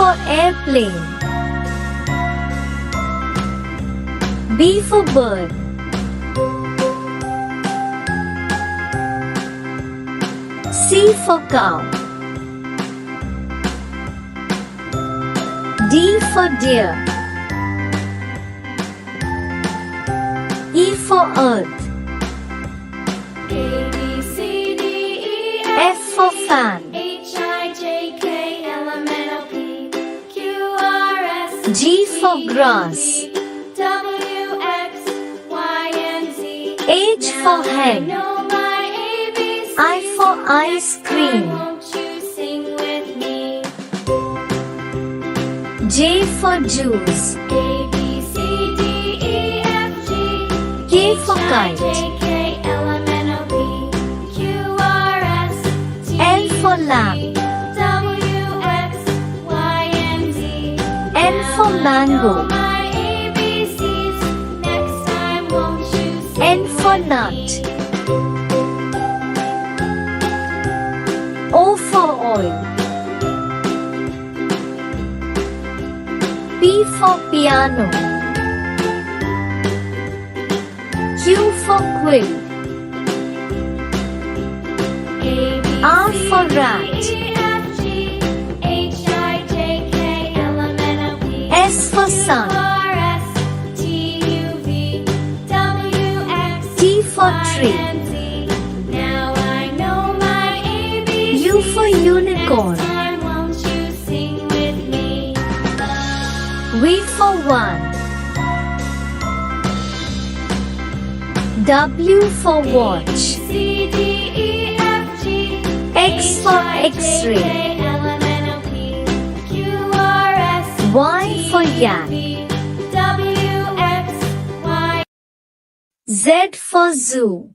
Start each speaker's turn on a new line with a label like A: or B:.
A: for airplane. B for bird. C for cow. D for deer. E for earth.
B: A, B, C, D, E,
A: F for fan.
B: H, I, J, K, L, M, N, O, P, Q, R, S,
A: G for grass.
B: W, X, Y, and Z.
A: H for
B: I
A: hen.
B: know my ABCs.
A: I for ice cream.
B: Won't you sing with me?
A: J for juice.
B: A, B, C, D, E, F, G.
A: K for
B: H, I,
A: kite.
B: J, K, L, M, N, O, P, Q, R, S, T,
A: L for
B: U,
A: lamb.
B: V, W, X, Y, and Z.
A: N for mango.
B: My ABCs. Next time, won't you sing
A: N for
B: with
A: nut.
B: me?
A: O for oil. P for piano. Q for quill.
B: A, B,
A: R
B: C,
A: for
B: D,
A: rat.
B: E, F, G, H, I, J, K, L, M, N, O, P,
A: S for
B: Q,
A: sun.
B: R, S, T, U, V, W, X,
A: T for
B: Y,
A: tree.
B: and Z. Now I know my ABCs.
A: U for unicorn.
B: Next time, won't you sing with me?
A: V for one. W for watch.
B: C, D, E, F, G,
A: X for X-ray.
B: K, L, M, N, O, P, Q, R, S,
A: Y for yak.
B: V, W, X, Y.
A: Z for zoo.